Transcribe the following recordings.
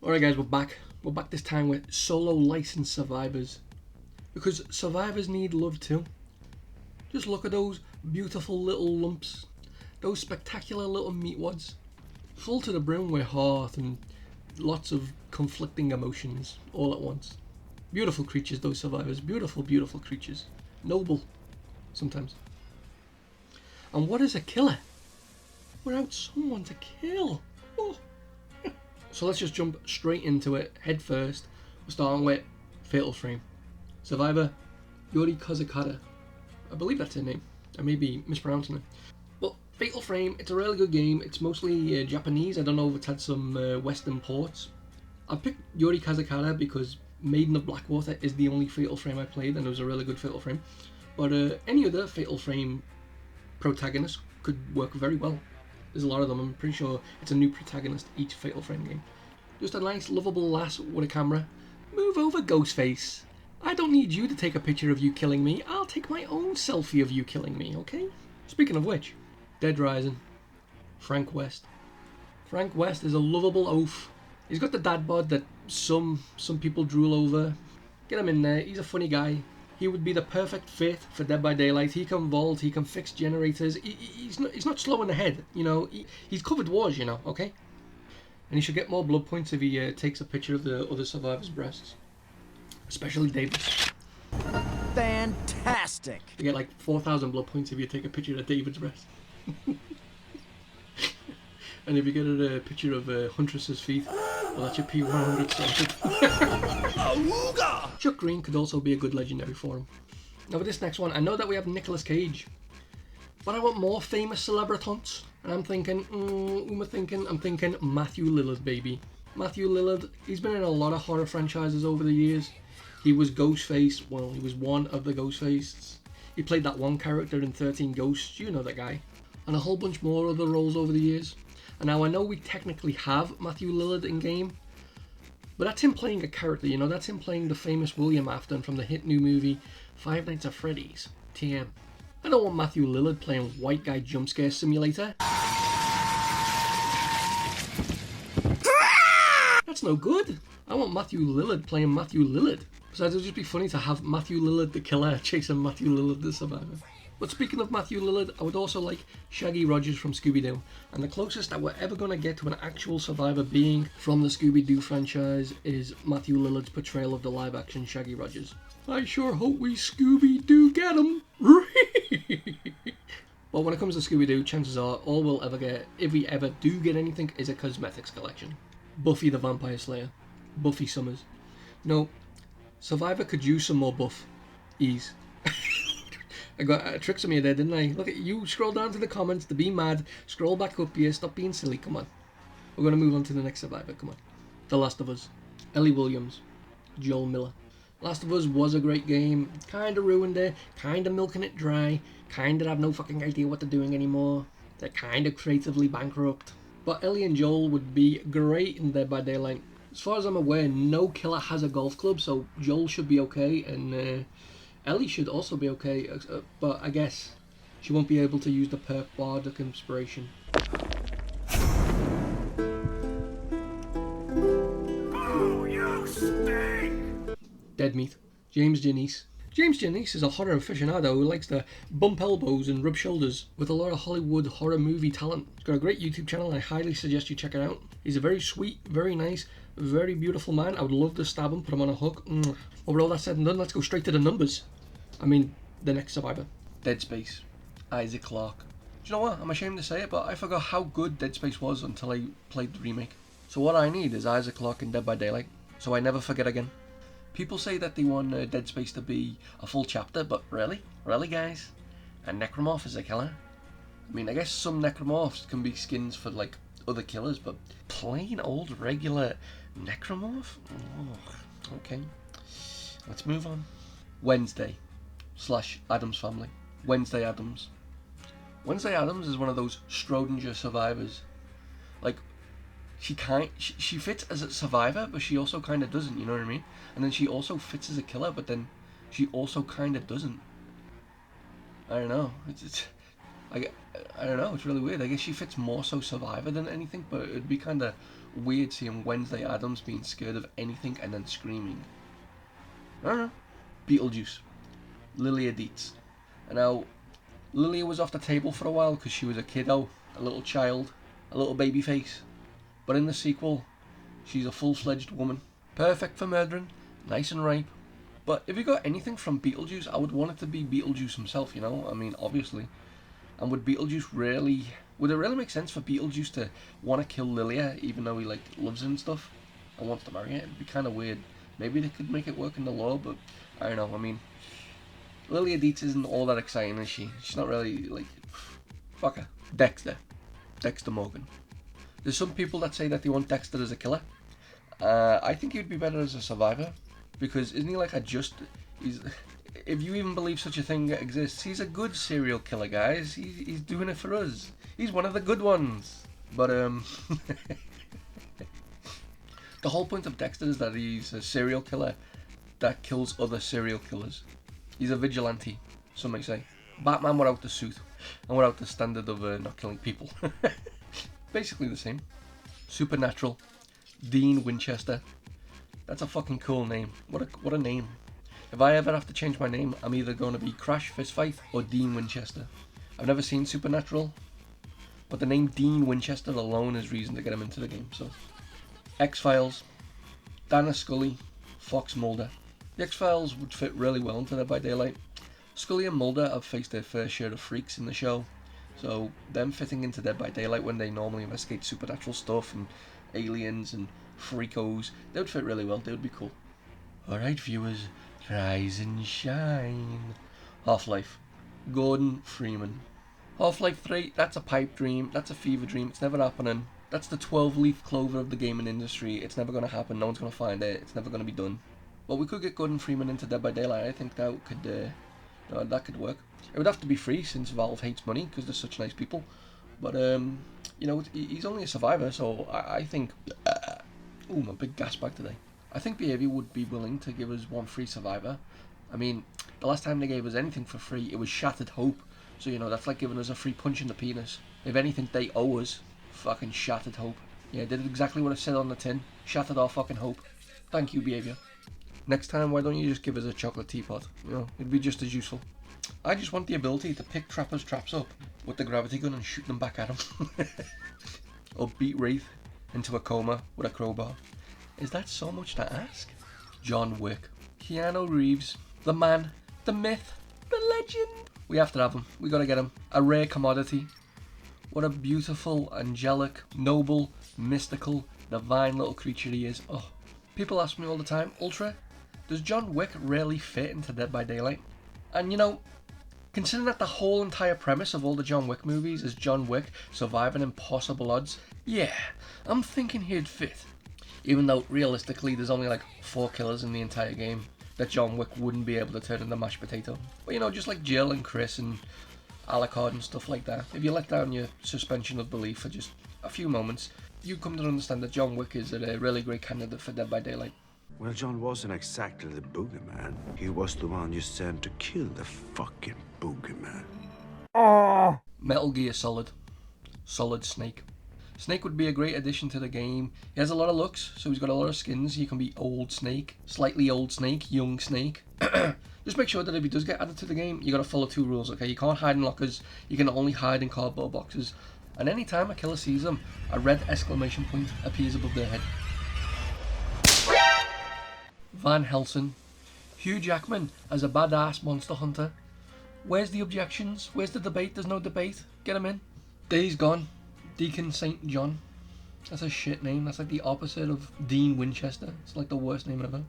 Alright guys, we're back. We're back this time with solo licensed survivors. Because survivors need love too. Just look at those beautiful little lumps. Those spectacular little meatwads. Full to the brim with heart and lots of conflicting emotions all at once. Beautiful creatures, those survivors. Beautiful, beautiful creatures. Noble, sometimes. And what is a killer? Without someone to kill. Oh. So let's just jump straight into it, head first. We're starting with Fatal Frame. Survivor, Yuri Kozakata. I believe that's her name. I may be mispronouncing it. But Fatal Frame, it's a really good game. It's mostly Japanese. I don't know if it's had some Western ports. I picked Yuri Kozakata because Maiden of Blackwater is the only Fatal Frame I played, and it was a really good Fatal Frame. But any other Fatal Frame protagonist could work very well. There's a lot of them. I'm pretty sure it's a new protagonist each Fatal Frame game. Just a nice, lovable lass with a camera. Move over, Ghostface. I don't need you to take a picture of you killing me. I'll take my own selfie of you killing me, okay? Speaking of which, Dead Rising. Frank West. Frank West is a lovable oaf. He's got the dad bod that some people drool over. Get him in there. He's a funny guy. He would be the perfect fit for Dead by Daylight. He can vault, he can fix generators. He's not slow in the head, you know. He's covered wars, you know, okay? And he should get more blood points if he takes a picture of the other survivors' breasts. Especially David's. Fantastic! You get like 4,000 blood points if you take a picture of David's breast. And if you get a picture of Huntress's feet, well, that's your P100 sorted. Chuck Green could also be a good legendary for him. Now with this next one, I know that we have Nicolas Cage, but I want more famous celebritants. And I'm thinking, who am I thinking? I'm thinking Matthew Lillard, baby. Matthew Lillard, he's been in a lot of horror franchises over the years. He was Ghostface, well, he was one of the Ghostfaces. He played that one character in 13 Ghosts, you know that guy. And a whole bunch more other roles over the years. And now I know we technically have Matthew Lillard in game, but that's him playing a character, you know, that's him playing the famous William Afton from the hit new movie Five Nights at Freddy's, TM. I don't want Matthew Lillard playing White Guy Jump Scare Simulator. That's no good. I want Matthew Lillard playing Matthew Lillard. Besides, it would just be funny to have Matthew Lillard the killer chasing Matthew Lillard the survivor. But speaking of Matthew Lillard, I would also like Shaggy Rogers from Scooby-Doo. And the closest that we're ever going to get to an actual survivor being from the Scooby-Doo franchise is Matthew Lillard's portrayal of the live-action Shaggy Rogers. I sure hope we Scooby-Doo get him! But when it comes to Scooby-Doo, chances are all we'll ever get, if we ever do get anything, is a cosmetics collection. Buffy the Vampire Slayer. Buffy Summers. No, Survivor could use some more buff. Ease. I got tricks on me there, didn't I? Look at you, scroll down to the comments to be mad, scroll back up here, stop being silly, come on. We're going to move on to the next survivor, come on. The Last of Us. Ellie Williams. Joel Miller. Last of Us was a great game, kinda ruined it, kinda milking it dry, kinda have no fucking idea what they're doing anymore. They're kinda creatively bankrupt. But Ellie and Joel would be great in Dead by Daylight. As far as I'm aware, no killer has a golf club, so Joel should be okay, and Ellie should also be okay, but I guess she won't be able to use the perk Bardic Inspiration. Oh, you stink! Dead Meat. James Janice. James Janice is a horror aficionado who likes to bump elbows and rub shoulders with a lot of Hollywood horror movie talent. He's got a great YouTube channel and I highly suggest you check it out. He's a very sweet, very nice, very beautiful man. I would love to stab him, put him on a hook. But with all that said and done, let's go straight to the numbers. I mean, the next survivor. Dead Space. Isaac Clarke. Do you know what? I'm ashamed to say it, but I forgot how good Dead Space was until I played the remake. So what I need is Isaac Clarke in Dead by Daylight, so I never forget again. People say that they want Dead Space to be a full chapter, but really? Really, guys? A necromorph is a killer? I mean, I guess some necromorphs can be skins for, like, other killers, but plain old regular necromorph? Oh, okay. Let's move on. Wednesday / Addams Family. Wednesday Addams. Wednesday Addams is one of those Schrodinger survivors. Like, she fits as a survivor, but she also kind of doesn't, you know what I mean? And then she also fits as a killer, but then she also kind of doesn't. I don't know. I don't know. It's really weird. I guess she fits more so survivor than anything, but it'd be kind of weird seeing Wednesday Addams being scared of anything and then screaming. I don't know. Beetlejuice. Lilia Dietz. And now, Lilia was off the table for a while because she was a kiddo, a little child, a little baby face. But in the sequel, she's a full-fledged woman. Perfect for murdering, nice and ripe. But if you got anything from Beetlejuice, I would want it to be Beetlejuice himself, you know? I mean, obviously. And would it really make sense for Beetlejuice to want to kill Lilia, even though he, like, loves her and stuff, and wants to marry her? It'd be kind of weird. Maybe they could make it work in the law, but I don't know. I mean, Lilia Dietz isn't all that exciting, is she? She's not really, like, fuck her. Dexter Morgan. There's some people that say that they want Dexter as a killer. I think he'd be better as a survivor, because isn't he like if you even believe such a thing exists, he's a good serial killer, guys. He's doing it for us. He's one of the good ones. But the whole point of Dexter is that he's a serial killer that kills other serial killers. He's a vigilante, some may say. Batman without the suit and without the standard of not killing people. Basically the same. Supernatural. Dean Winchester. That's a fucking cool name. What a name. If I ever have to change my name, I'm either going to be Crash Fistfight or Dean Winchester. I've never seen Supernatural, but the name Dean Winchester alone is reason to get him into the game. So, X-Files. Dana Scully. Fox Mulder. The X-Files would fit really well into Dead by Daylight. Scully and Mulder have faced their fair share of freaks in the show, so them fitting into Dead by Daylight when they normally investigate supernatural stuff and aliens and freakos, they would fit really well. They would be cool. Alright viewers, rise and shine. Half-Life. Gordon Freeman. Half-Life 3, that's a pipe dream, that's a fever dream, it's never happening. That's the 12-leaf clover of the gaming industry. It's never going to happen, no one's going to find it, it's never going to be done. But we could get Gordon Freeman into Dead by Daylight. I think that could work. It would have to be free since Valve hates money because they're such nice people. But he's only a survivor, so I think. My big gas bag today. I think Behaviour would be willing to give us one free survivor. I mean, the last time they gave us anything for free, it was Shattered Hope. So that's like giving us a free punch in the penis. If anything, they owe us fucking Shattered Hope. Yeah, did exactly what it said on the tin. Shattered our fucking hope. Thank you, Behaviour. Next time, why don't you just give us a chocolate teapot? It'd be just as useful. I just want the ability to pick trappers' traps up with the gravity gun and shoot them back at them. Or beat Wraith into a coma with a crowbar. Is that so much to ask? John Wick. Keanu Reeves. The man. The myth. The legend. We have to have him. We gotta get him. A rare commodity. What a beautiful, angelic, noble, mystical, divine little creature he is. Oh. People ask me all the time, Ultra, does John Wick really fit into Dead by Daylight? And considering that the whole entire premise of all the John Wick movies is John Wick surviving impossible odds, yeah, I'm thinking he'd fit. Even though, realistically, there's only like 4 killers in the entire game that John Wick wouldn't be able to turn into mashed potato. But just like Jill and Chris and Alucard and stuff like that, if you let down your suspension of belief for just a few moments, you come to understand that John Wick is a really great candidate for Dead by Daylight. Well, John wasn't exactly the boogeyman. He was the one you sent to kill the fucking boogeyman. Metal Gear Solid. Solid Snake. Snake would be a great addition to the game. He has a lot of looks, so he's got a lot of skins. You can be old Snake, slightly old Snake, young Snake. Just make sure that if he does get added to the game, you gotta follow 2 rules, okay? You can't hide in lockers, you can only hide in cardboard boxes. And anytime a killer sees them, a red exclamation point appears above their head. Van Helsing. Hugh Jackman as a badass monster hunter. Where's the objections? Where's the debate? There's no debate. Get him in. Days Gone. Deacon St. John. That's a shit name. That's like the opposite of Dean Winchester. It's like the worst name ever.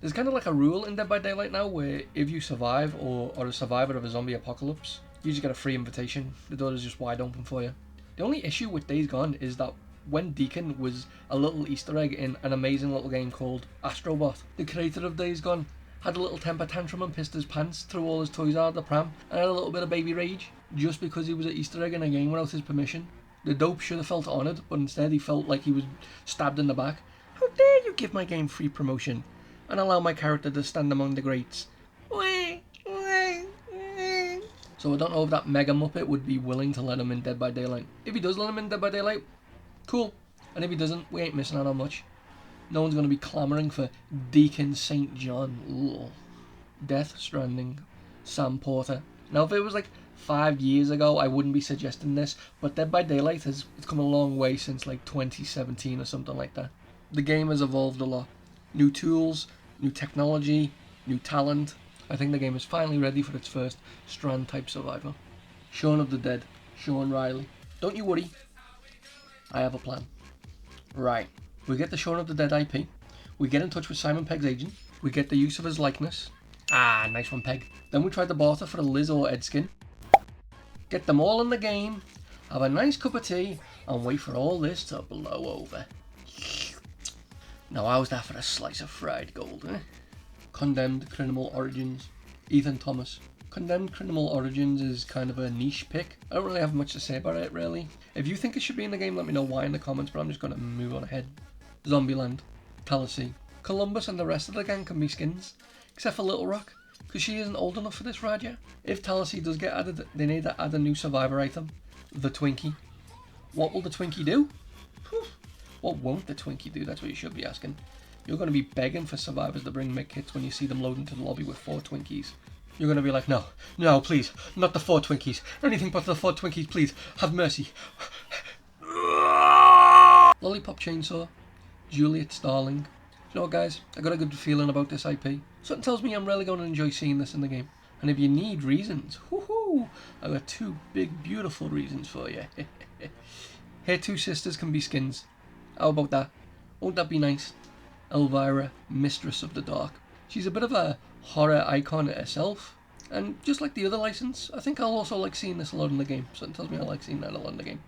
There's kind of like a rule in Dead by Daylight now where if you survive or are a survivor of a zombie apocalypse, you just get a free invitation. The door is just wide open for you. The only issue with Days Gone is that when Deacon was a little Easter egg in an amazing little game called Astrobot, the creator of Days Gone had a little temper tantrum and pissed his pants, threw all his toys out of the pram, and had a little bit of baby rage, just because he was an Easter egg in a game without his permission. The dope should have felt honoured, but instead he felt like he was stabbed in the back. How dare you give my game free promotion and allow my character to stand among the greats? So I don't know if that Mega Muppet would be willing to let him in Dead by Daylight. If he does let him in Dead by Daylight, cool. And if he doesn't, we ain't missing out on much. No one's going to be clamouring for Deacon St. John. Ugh. Death Stranding, Sam Porter. Now, if it was like 5 years ago, I wouldn't be suggesting this, but Dead by Daylight has come a long way since like 2017 or something like that. The game has evolved a lot. New tools, new technology, new talent. I think the game is finally ready for its first Strand-type survivor. Shaun of the Dead, Sean Riley. Don't you worry, I have a plan. Right, we get the Shaun of the Dead IP, we get in touch with Simon Pegg's agent, we get the use of his likeness. Ah, nice one, Peg. Then we try to barter for a Liz or Ed skin. Get them all in the game, have a nice cup of tea, and wait for all this to blow over. Now how's that for a slice of fried gold, eh? Condemned Criminal Origins, Ethan Thomas. Condemned Criminal Origins is kind of a niche pick. I don't really have much to say about it, really. If you think it should be in the game, let me know why in the comments, but I'm just going to move on ahead. Zombieland, Tallahassee. Columbus and the rest of the gang can be skins, except for Little Rock, because she isn't old enough for this ride yet. If Tallahassee does get added, they need to add a new survivor item, the Twinkie. What will the Twinkie do? What won't the Twinkie do? That's what you should be asking. You're going to be begging for survivors to bring med kits when you see them load into the lobby with 4 Twinkies. You're going to be like, no, please, not the 4 Twinkies. Anything but the 4 Twinkies, please, have mercy. Lollipop Chainsaw, Juliet Starling. You know what, guys, I got a good feeling about this IP. Something tells me I'm really going to enjoy seeing this in the game. And if you need reasons, I got 2 big, beautiful reasons for you. Here 2 sisters can be skins. How about that? Won't that be nice? Elvira, Mistress of the Dark. She's a bit of a horror icon herself. And just like the other license, I think I'll also like seeing this a lot in the game. Something tells me I like seeing that a lot in the game.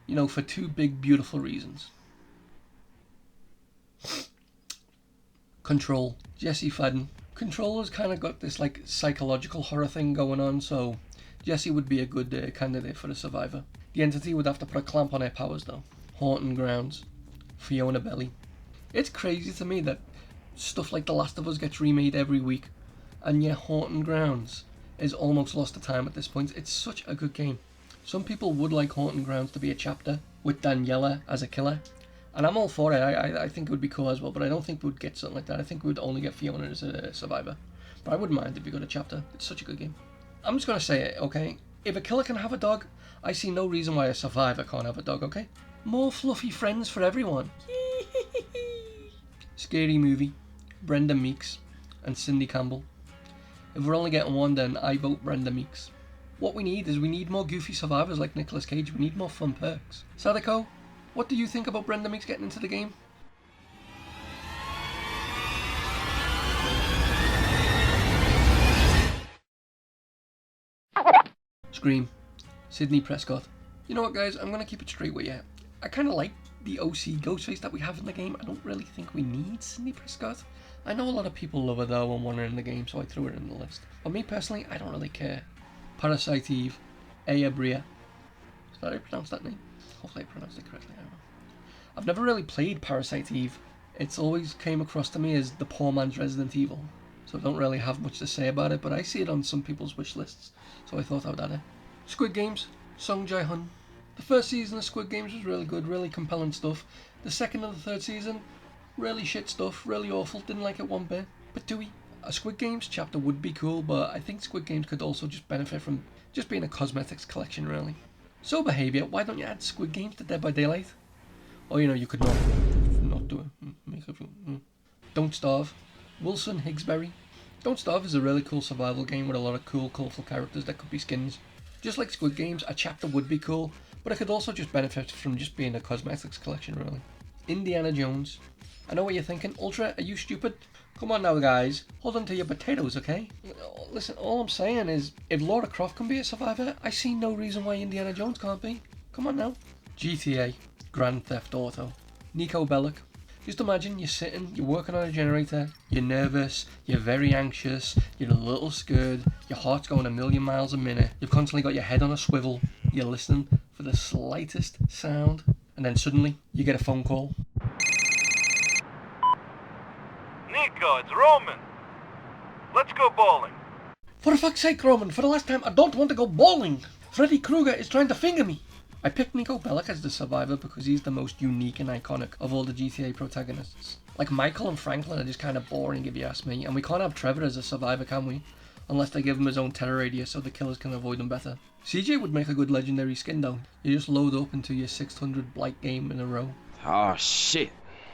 You know, for 2 big, beautiful reasons. Control, Jesse Faden. Control has kind of got this like psychological horror thing going on, so Jesse would be a good candidate for a survivor. The entity would have to put a clamp on her powers though. Haunting Grounds, Fiona Belly. It's crazy to me that stuff like The Last of Us gets remade every week, and yet Haunting Grounds is almost lost to time at this point. It's such a good game. Some people would like Haunting Grounds to be a chapter with Daniela as a killer, and I'm all for it. I think it would be cool as well, but I don't think we would get something like that. I think we would only get Fiona as a survivor. But I wouldn't mind if we got a chapter. It's such a good game. I'm just going to say it, okay? If a killer can have a dog, I see no reason why a survivor can't have a dog, okay? More fluffy friends for everyone. Scary Movie, Brenda Meeks, and Cindy Campbell. If we're only getting one, then I vote Brenda Meeks. What we need more goofy survivors like Nicolas Cage. We need more fun perks. Sadako, what do you think about Brenda Meeks getting into the game? Scream, Sidney Prescott. You know what, guys? I'm going to keep it straight with you. I kind of like the OC Ghostface that we have in the game. I don't really think we need Sidney Prescott. I know a lot of people love her though and want her in the game, so I threw her in the list. But me personally, I don't really care. Parasite Eve, Aya Bria. Is that how you pronounce that name? Hopefully I pronounced it correctly. I don't know. I've never really played Parasite Eve. It's always came across to me as the poor man's Resident Evil. So I don't really have much to say about it, but I see it on some people's wish lists, so I thought I would add it. Squid Games, Song Jae-hun. The first season of Squid Games was really good, really compelling stuff. The second and the third season, really shit stuff, really awful, didn't like it one bit. But do we? A Squid Games chapter would be cool, but I think Squid Games could also just benefit from just being a cosmetics collection, really. So Behaviour, why don't you add Squid Games to Dead by Daylight? Or, you know, you could not do it. Don't Starve, Wilson Higsberry. Don't Starve is a really cool survival game with a lot of cool, colourful characters that could be skins. Just like Squid Games, a chapter would be cool, but it could also just benefit from just being a cosmetics collection, really. Indiana Jones. I know what you're thinking. Ultra, are you stupid? Come on now, guys. Hold on to your potatoes, okay? Listen, all I'm saying is, if Lara Croft can be a survivor, I see no reason why Indiana Jones can't be. Come on now. GTA, Grand Theft Auto. Nico Bellic. Just imagine you're sitting, you're working on a generator, you're nervous, you're very anxious, you're a little scared, your heart's going a million miles a minute, you've constantly got your head on a swivel, you're listening for the slightest sound, and then suddenly you get a phone call. Nico, it's Roman. Let's go bowling. For fuck's sake, Roman, for the last time, I don't want to go bowling. Freddy Krueger is trying to finger me. I picked Nico Bellic as the survivor because he's the most unique and iconic of all the GTA protagonists. Like, Michael and Franklin are just kind of boring if you ask me, and we can't have Trevor as a survivor, can we? Unless they give him his own terror radius so the killers can avoid him better. CJ would make a good legendary skin though. You just load up into your 600 blight game in a row. Oh shit,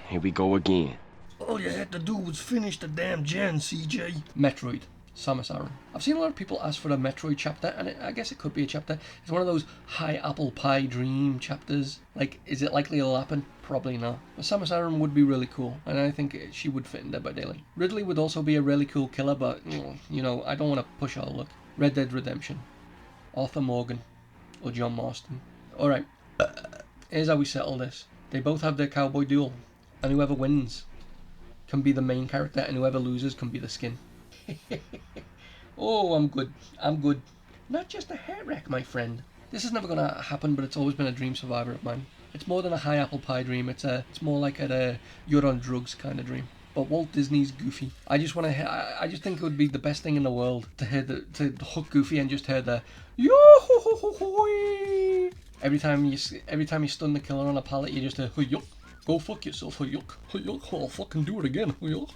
here we go again. All you had to do was finish the damn gen, CJ. Metroid. Samus Aran. I've seen a lot of people ask for a Metroid chapter, and I guess it could be a chapter. It's one of those high apple pie dream chapters. Like, is it likely it'll happen? Probably not. But Samus Aran would be really cool, and I think she would fit in Dead by Daylight. Ridley would also be a really cool killer, but, you know, I don't want to push our luck. Red Dead Redemption. Arthur Morgan. Or John Marston. Alright. Here's how we settle this. They both have their cowboy duel, and whoever wins can be the main character, and whoever loses can be the skin. Oh, I'm good. I'm good. Not just a hair wreck, my friend. This is never gonna happen, but it's always been a dream survivor of mine. It's more than a high apple pie dream. It's more like a you're on drugs kind of dream. But Walt Disney's Goofy. I just think it would be the best thing in the world to hook Goofy and just hear the yo. Every time you stun the killer on a pallet, you just hear yuck. Go fuck yourself, yuck. I'll fucking do it again. Yuck.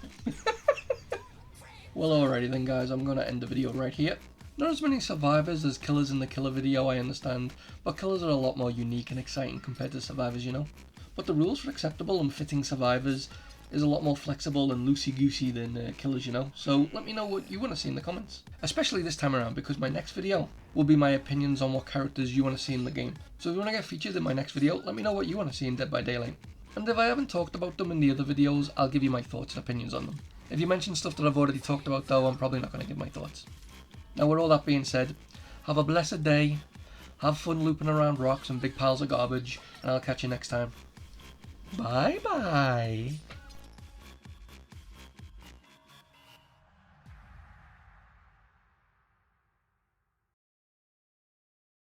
Well, alrighty then, guys, I'm gonna end the video right here. Not as many survivors as killers in the killer video, I understand, but killers are a lot more unique and exciting compared to survivors, you know? But the rules for acceptable and fitting survivors is a lot more flexible and loosey-goosey than killers, you know? So let me know what you want to see in the comments. Especially this time around, because my next video will be my opinions on what characters you want to see in the game. So if you want to get featured in my next video, let me know what you want to see in Dead by Daylight. And if I haven't talked about them in the other videos, I'll give you my thoughts and opinions on them. If you mention stuff that I've already talked about though, I'm probably not going to give my thoughts. Now with all that being said, have a blessed day, have fun looping around rocks and big piles of garbage, and I'll catch you next time. Bye bye!